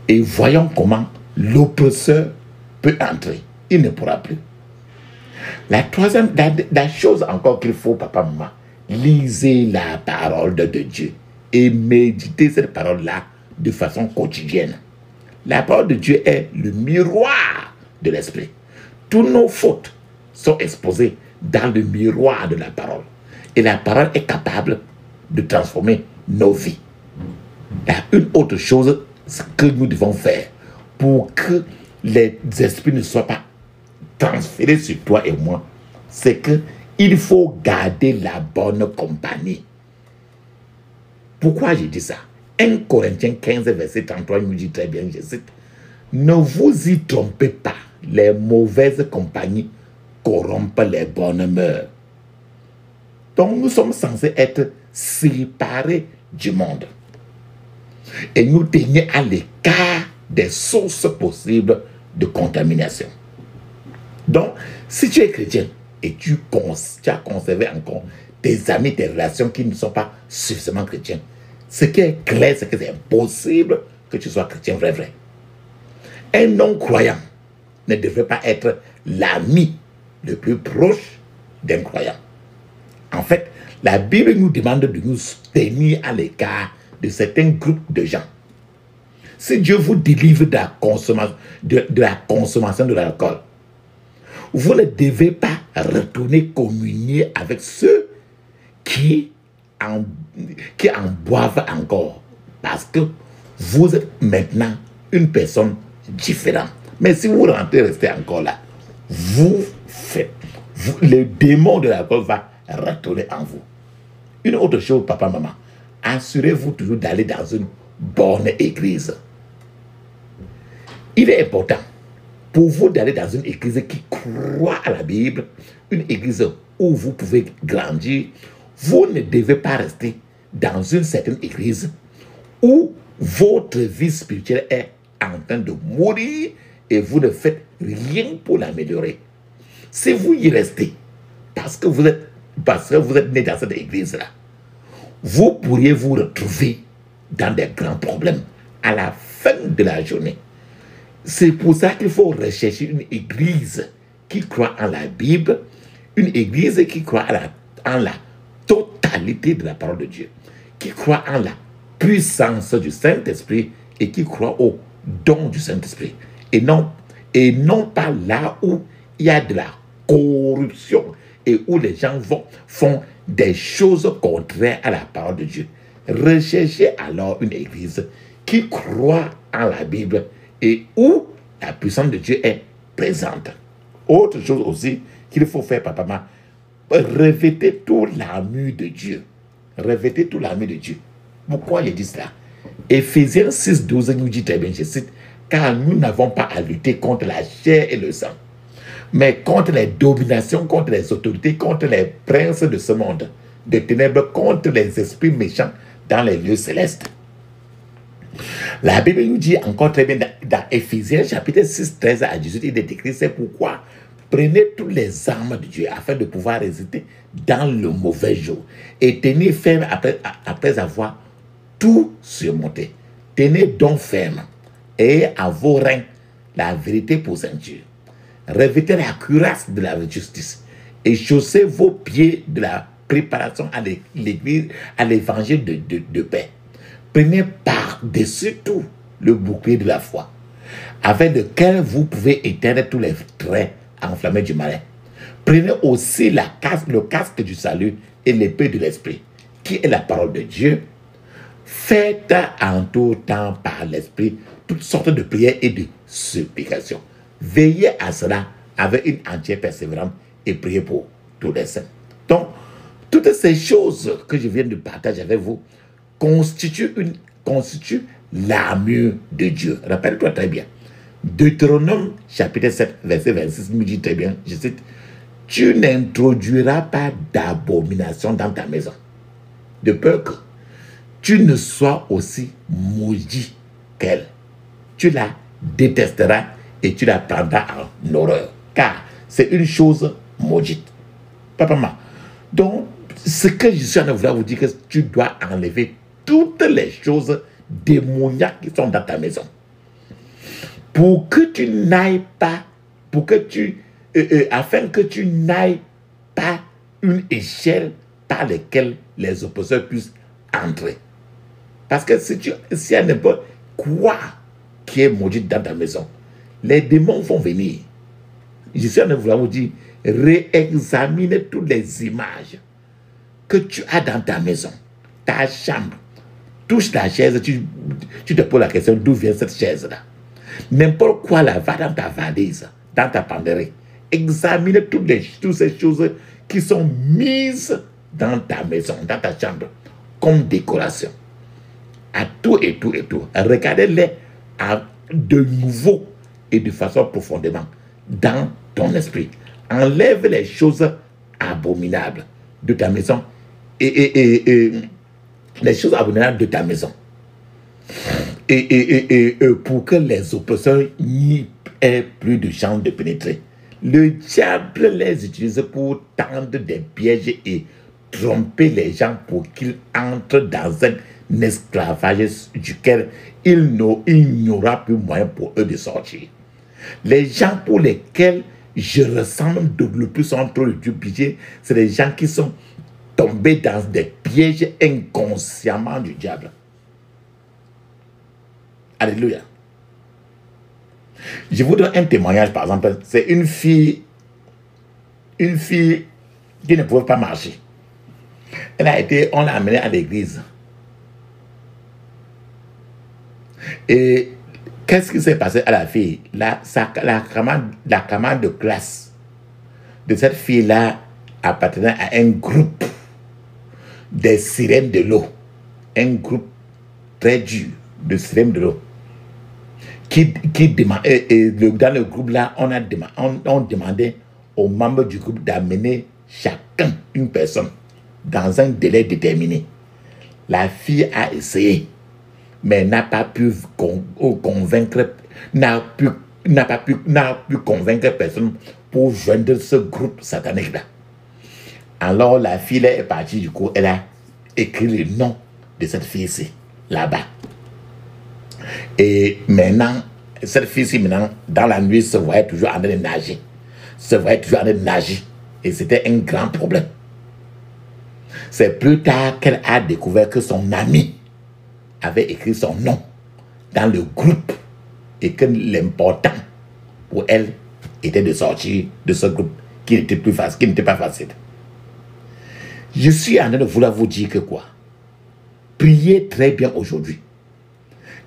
et voyons comment l'oppresseur peut entrer. Il ne pourra plus. La troisième, la chose encore qu'il faut, papa, maman, lisez la parole de Dieu et méditez cette parole-là de façon quotidienne. La parole de Dieu est le miroir de l'esprit. Toutes nos fautes sont exposées dans le miroir de la parole. Et la parole est capable de transformer nos vies. Il y a une autre chose que nous devons faire pour que les esprits ne soient pas transférés sur toi et moi, c'est que il faut garder la bonne compagnie. Pourquoi j'ai dit ça? 1 Corinthiens 15, verset 33 nous dit très bien, je cite, « Ne vous y trompez pas, les mauvaises compagnies corrompent les bonnes mœurs. » Donc nous sommes censés être séparés du monde. et nous tenir à l'écart des sources possibles de contamination. Donc, si tu es chrétien et tu as conservé encore tes amis, tes relations qui ne sont pas suffisamment chrétiens, ce qui est clair, c'est que c'est impossible que tu sois chrétien vrai. Un non-croyant ne devrait pas être l'ami le plus proche d'un croyant. En fait, la Bible nous demande de nous tenir à l'écart de certains groupes de gens. Si Dieu vous délivre de la consommation de l'alcool, vous ne devez pas retourner communier avec ceux qui en boivent encore, parce que vous êtes maintenant une personne différente. Mais si vous restez encore là, le démon de l'alcool va retourner en vous. Une autre chose, papa, maman, assurez-vous toujours d'aller dans une bonne église. Il est important pour vous d'aller dans une église qui croit à la Bible, une église où vous pouvez grandir. Vous ne devez pas rester dans une certaine église où votre vie spirituelle est en train de mourir et vous ne faites rien pour l'améliorer. Si vous y restez, parce que vous êtes né dans cette église-là, vous pourriez vous retrouver dans des grands problèmes à la fin de la journée. C'est pour ça qu'il faut rechercher une église qui croit en la Bible, une église qui croit en la totalité de la parole de Dieu, qui croit en la puissance du Saint-Esprit et qui croit au don du Saint-Esprit. Et non pas là où il y a de la corruption et où les gens font des choses contraires à la parole de Dieu. Recherchez alors une église qui croit en la Bible et où la puissance de Dieu est présente. Autre chose aussi qu'il faut faire, papa, maman, revêtez tout l'armure de Dieu. Revêtez tout l'armure de Dieu. Pourquoi je dis cela? Éphésiens 6, 12 nous dit très bien, je cite, car nous n'avons pas à lutter contre la chair et le sang, mais contre les dominations, contre les autorités, contre les princes de ce monde, de ténèbres, contre les esprits méchants dans les lieux célestes. La Bible nous dit encore très bien dans Éphésiens chapitre 6, 13 à 18, il est écrit, c'est pourquoi prenez toutes les armes de Dieu afin de pouvoir résister dans le mauvais jour et tenez ferme après avoir tout surmonté. Tenez donc ferme et à vos reins la vérité pour ceinture. Revêtez la cuirasse de la justice et chaussez vos pieds de la préparation à l'église, à l'évangile de paix. Prenez par-dessus tout le bouclier de la foi, avec lequel vous pouvez éteindre tous les traits enflammés du malin. Prenez aussi le casque du salut et l'épée de l'esprit, qui est la parole de Dieu. Faites en tout temps par l'esprit toutes sortes de prières et de supplications. Veillez à cela avec une entière persévérance et priez pour tous les saints. Donc, toutes ces choses que je viens de partager avec vous constituent l'armure de Dieu. Rappelle-toi très bien. Deutéronome chapitre 7, verset 26 nous dit très bien, je cite, « Tu n'introduiras pas d'abomination dans ta maison, de peur que tu ne sois aussi maudit qu'elle. Tu la détesteras et tu la prendras en horreur, car c'est une chose maudite. » Papa, maman, donc, ce que je suis en train de vouloir vous dire, que tu dois enlever toutes les choses démoniaques qui sont dans ta maison. Pour que tu n'ailles pas, afin que tu n'ailles pas une échelle par laquelle les opposants puissent entrer. Parce que s'il y a n'importe quoi qui est maudit dans ta maison, les démons vont venir. Je suis en train de vouloir vous dire, réexamine toutes les images que tu as dans ta maison, ta chambre. Touche la chaise, tu te poses la question, d'où vient cette chaise-là? N'importe quoi là, va dans ta valise, dans ta penderie. Examine toutes ces choses qui sont mises dans ta maison, dans ta chambre, comme décoration. À tout et tout et tout. Regardez-les de nouveau et de façon profondément dans ton esprit. Enlève les choses abominables de ta maison et les choses abominables de ta maison. Et pour que les oppresseurs n'y aient plus de chance de pénétrer. Le diable les utilise pour tendre des pièges et tromper les gens pour qu'ils entrent dans un esclavage duquel il n'y aura plus moyen pour eux de sortir. Les gens pour lesquels je ressemble le plus entre le Dieu pitié, c'est les gens qui sont tombés dans des pièges inconsciemment du diable. Alléluia. Je vous donne un témoignage, par exemple. C'est une fille qui ne pouvait pas marcher. On l'a amenée à l'église. Et qu'est-ce qui s'est passé à la fille? La camarade de classe de cette fille-là appartenait à un groupe des sirènes de l'eau. Un groupe très dur de sirènes de l'eau. Dans le groupe-là, on demandait aux membres du groupe d'amener chacun une personne dans un délai déterminé. La fille a essayé, mais n'a pas pu convaincre personne pour joindre ce groupe satanique-là. Alors la fille est partie, du coup, elle a écrit le nom de cette fille-ci, là-bas. Et maintenant, cette fille-ci, maintenant, dans la nuit, se voyait toujours en train de nager. Et c'était un grand problème. C'est plus tard qu'elle a découvert que son ami avait écrit son nom dans le groupe et que l'important pour elle était de sortir de ce groupe qui n'était pas facile. Je suis en train de vouloir vous dire que quoi? Priez très bien aujourd'hui.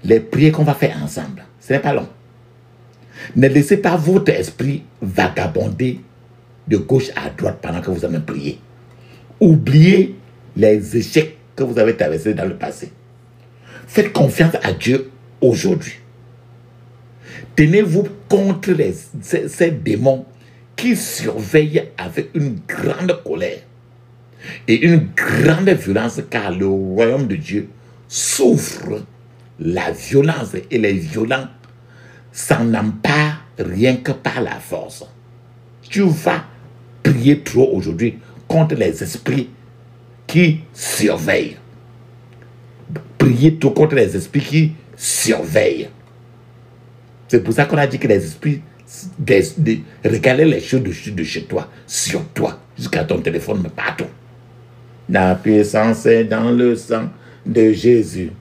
Les prières qu'on va faire ensemble, ce n'est pas long. Ne laissez pas votre esprit vagabonder de gauche à droite pendant que vous avez prié. Oubliez les échecs que vous avez traversés dans le passé. Faites confiance à Dieu aujourd'hui. Tenez-vous contre ces démons qui surveillent avec une grande colère et une grande violence, car le royaume de Dieu souffre la violence et les violents s'en emparent rien que par la force. Tu vas prier trop aujourd'hui contre les esprits qui surveillent. Priez trop contre les esprits qui surveillent. C'est pour ça qu'on a dit que les esprits regardaient les choses de chez toi, sur toi, jusqu'à ton téléphone, partout. La puissance est dans le sang de Jésus.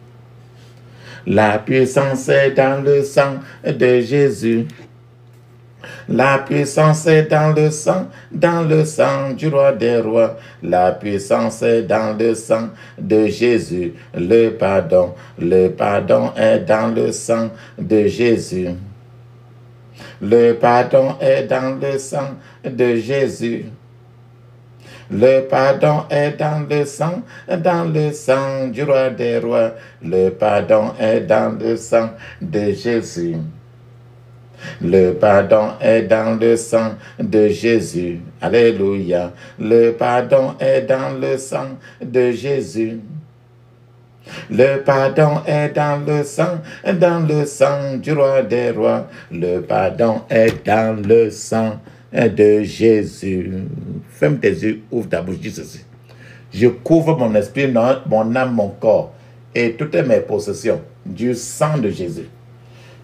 La puissance est dans le sang de Jésus. La puissance est dans le sang du roi des rois. La puissance est dans le sang de Jésus. Le pardon est dans le sang de Jésus. Le pardon est dans le sang de Jésus. Le pardon est dans le sang du roi des rois. Le pardon est dans le sang de Jésus. Le pardon est dans le sang de Jésus. Alléluia. Le pardon est dans le sang de Jésus. Le pardon est dans le sang du roi des rois. Le pardon est dans le sang de Jésus. Ferme tes yeux, ouvre ta bouche, dis ceci. Je couvre mon esprit, mon âme, mon corps et toutes mes possessions du sang de Jésus.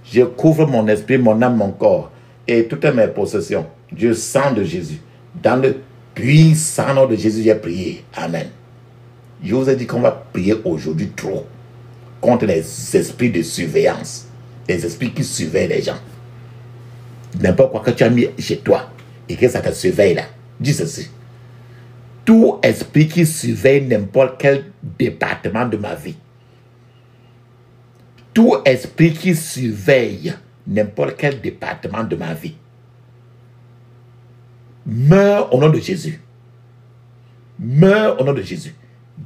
Je couvre mon esprit, mon âme, mon corps et toutes mes possessions du sang de Jésus. Dans le puissant nom de Jésus, j'ai prié. Amen. Je vous ai dit qu'on va prier aujourd'hui trop contre les esprits de surveillance, les esprits qui surveillent les gens. N'importe quoi que tu as mis chez toi et que ça te surveille là, dis ceci. Tout esprit qui surveille n'importe quel département de ma vie, tout esprit qui surveille n'importe quel département de ma vie, meurt au nom de Jésus. Meurt au nom de Jésus.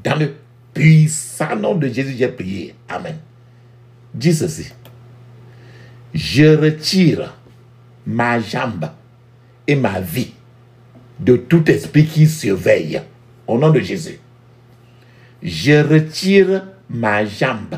Dans le puissant nom de Jésus, j'ai prié. Amen. Dis ceci. Je retire ma jambe et ma vie de tout esprit qui surveille. Au nom de Jésus. Je retire ma jambe